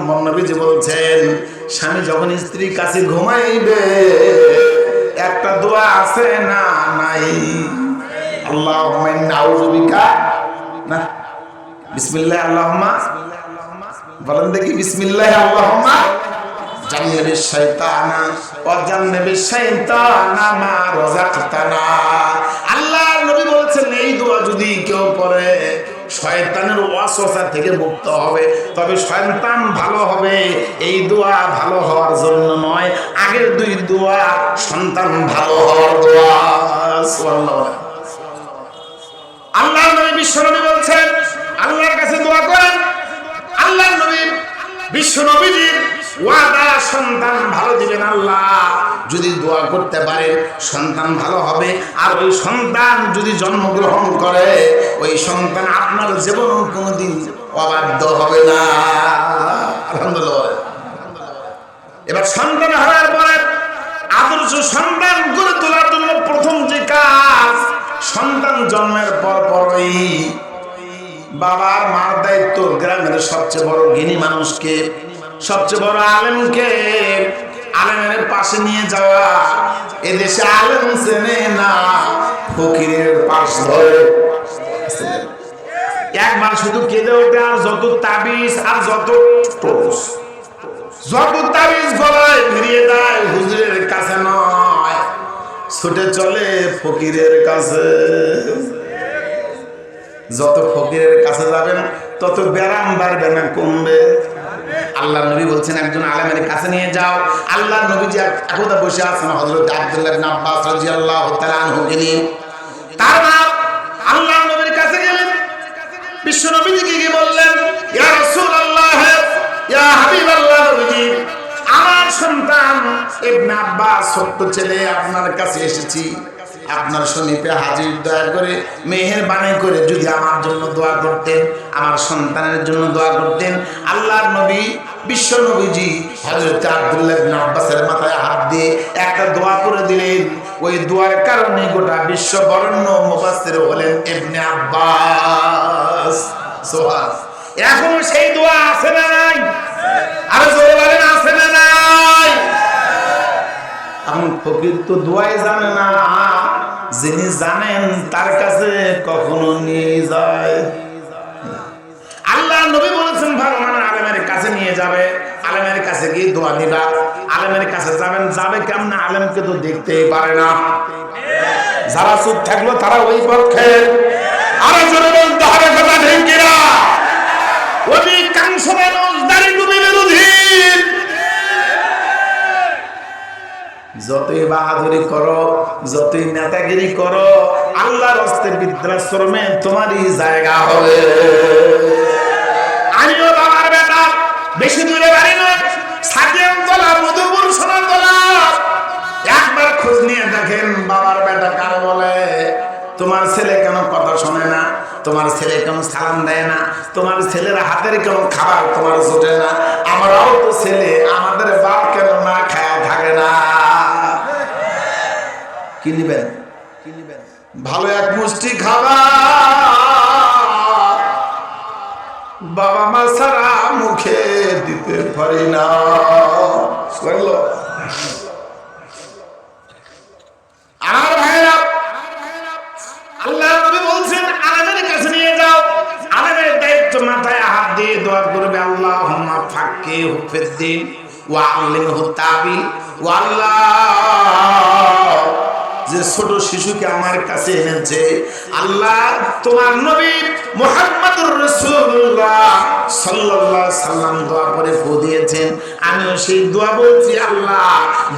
নম্বর নবীজি বলছেন, স্বামী যখন স্ত্রীর কাছে ঘুমাইবে একটা দোয়া আছে না নাই? আল্লাহুম্মা ইন্নী আউযু বিকা, না বিসমিল্লাহ আল্লাহুম্মা, বলেন দেখি বিসমিল্লাহ আল্লাহুম্মা জান্নিবিশ শাইতানা ওয়া জান্নিবিশ শাইতানা মা রাযাকতানা। আল্লাহর নবী বলেছেন এই দোয়া যদি কেউ পড়ে শয়তানের ওয়াসওয়াসা থেকে মুক্ত হবে। তবে সন্তান ভালো হবে এই দোয়া ভালো হওয়ার জন্য নয়, আগের দুই দোয়া সন্তান ভালো হওয়ার দোয়া। সুবহানাল্লাহ। আল্লাহর নবী বিশ্বনবী বলছেন আল্লাহর কাছে দোয়া করেন। আল্লাহর নবী বিশ্বনবীজির ওয়াদা, সন্তান ভালো দিবেন আল্লাহ। যদি দোয়া করতে পারেন সন্তান ভালো হবে। আর ওই সন্তান যদি জন্মগ্রহণ করে ওই সন্তান আপনার জীবন কোনোদিন অবাধ্য হবে না। আলহামদুলিল্লাহ। এবার সন্তান হওয়ার পরে আদর্শ সন্তান গড়ে তোলার জন্য প্রথম যে কাজ, সন্তান জন্মের পরই বাবার মার দায়িত্ব গ্রামের সবচেয়ে বড় জ্ঞানী মানুষকে, সবচেয়ে বড় আলেমকে, আলেমের পাশে নিয়ে যাওয়া। এদেশে আলেম চেনে না, ফকিরের পাশ ধরে একবার শুধু কেঁদে ওঠে। আর যত তাবিজ আর যত তাবিজ গলায় ভিড়িয়ে দেয় হুজুরের কাছে নয়, ছুটে চলে ফকিরের কাছে। যত ফকিরের কাছে যাবেন তত ব্যারাম বাড়বে না কমবে। আল্লাহর নবী বলছেন একজন আলেমের কাছে নিয়ে যাও। আল্লাহর নবী যে একদা বসে আছেন হযরত আব্দুল্লাহ ইবনে আব্বাস রাদিয়াল্লাহু তাআলা আনহুকে নিয়ে, তার বাপ আল্লাহর নবীর কাছে গেলেন। বিশ্ব নবীজিকে গিয়ে বললেন, ইয়া রাসূলুল্লাহ, ইয়া হাবিবাল্লাহ, নবীজি আমার সন্তান ইবনে আব্বাস ছোট্ট ছেলে আপনার কাছে এসেছি, আপনার সমীপে হাজির। দয়া করে মেহেরবানি করে যদি আমার জন্য দোয়া করতেন, আমার সন্তানের জন্য দোয়া করতেন। আল্লাহর নবী বিশ্ব নবীজি হযরত আব্দুল্লাহ ইবনে আব্বাসের মাথায় হাত দিয়ে একটা দোয়া করে দিলেন। ওই দোয়ার কারণে গোটা বিশ্ব বরেণ্য মুফাসসির হলেন ইবনে আব্বাস। সুবহান। এখন সেই দোয়া আছে না নাই? আর জোরে বলেন আছে না নাই? এখন ফকির তো দোয়াই জানে না, যিনি জানেন তার কাছে কখনো নিয়ে যায়। আল্লাহ নবী বলেছেন ভালো মানে আলেমের কাছে নিয়ে যাবে, আলেমের কাছে গিয়ে দোয়া দিবা। আলেমের কাছে যাবেন, যাবে কেমন? আলেমকে তো দেখতেই পারে না। যারা চুপ থাকলো তারা ওই পক্ষে। আরো জোরে বলতে হবে কথা ঠিক কিনা? অধিকাংশ মানুষ দাঁড়িয়ে ডুবি বিরোধী। যতই বাহাদুরি করো, যতই নেতাগিরি করো, আল্লাহর হস্তে বৃদ্ধাশ্রমে তোমারই জায়গা হবে। আমিও বাবার বেটা, বেশি দূরে বাড়ি নয়, সাকিয়ামতলা, মধুপুর, সোনাতলা। একবার খোঁজ নিয়ে দেখেন বাবার বেটা কার বলে। তোমার ছেলে কেন কথা শোনে না? তোমার ছেলে কেন সালাম দেয় না? তোমার ছেলের হাতের কেন খাবার তোমার জোটে না? আমরাও তো ছেলে, আমাদের বাপ কেন না খায়া থাকে না? কি নিবেন? ভালো এক মুষ্টি খাবার বাবা মা ছাড়া মুখে দিতে পারি না। আমার ভাইরা, আল্লাহ নবী বলছেন আলেমের কাছে নিয়ে যাও। আলেমের দায়িত্ব মাথায় হাত দিয়ে দোয়া করবে, আল্লাহুম্মা ফাক্কিহু ফিদ্দীন ওয়া আল্লিমহু তা'বীল। ওয়া আল্লাহ, যে ছোট শিশুকে আমার কাছে এনেছে, আল্লাহ তোমার নবী মুহাম্মদুর রাসূলুল্লাহ সাল্লাল্লাহু আলাইহি সাল্লাম দোয়া করে ফু দিয়েছেন, আমিও সেই দোয়া বলছি, আল্লাহ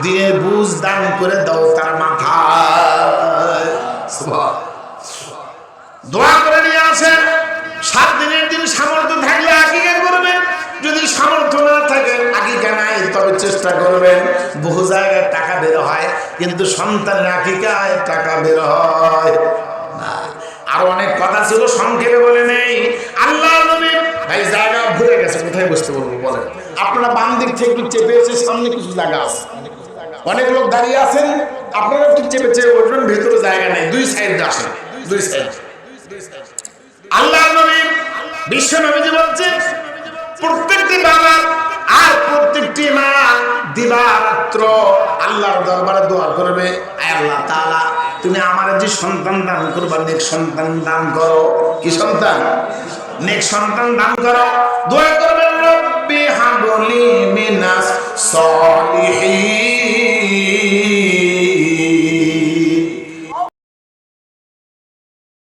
দিনের বুঝ দান করে দাও তার মাথায়। সুবহান। দোয়া করে নিয়ে আসেন। 7 দিনের দিন সামর্থ্য থাকলে আকিকা করবেন, যদি সামর্থ্য না থাকে আকিকা নাই, তবে চেষ্টা করবেন। বহু জায়গায় টাকা বের হয়, কিন্তু সন্তানের আকিকায় টাকা বের হয় না। আরো অনেক কথা ছিল, সংক্ষেপে বলে নেই। আল্লাহ নবী ভাই জায়গা ভরে গেছে, কোথায় বসতে বলবো বলেন? আপনারা বাম দিক থেকে একটু চেপে এসে সামনে কিছু জায়গা আছে, অনেক লোক দাঁড়িয়ে আছেন, আপনারা একটু চেপে চেপে বসবেন, ভেতরে জায়গা নেই, দুই সাইডে আসেন, দুই সাইড। আল্লাহ নবী বিশ্ব নবীজি বলছেন প্রত্যেকটি বাবা মাত্র আল্লাহর দরবারে দোয়া করবে, আয় আল্লাহ তাআলা তুমি আমার যে সন্তান দান করবা, নেক সন্তান দান করো। কি সন্তান? নেক সন্তান দান করো। দোয়া করবেন রব্বি হাবলি মিনাস সলিহিন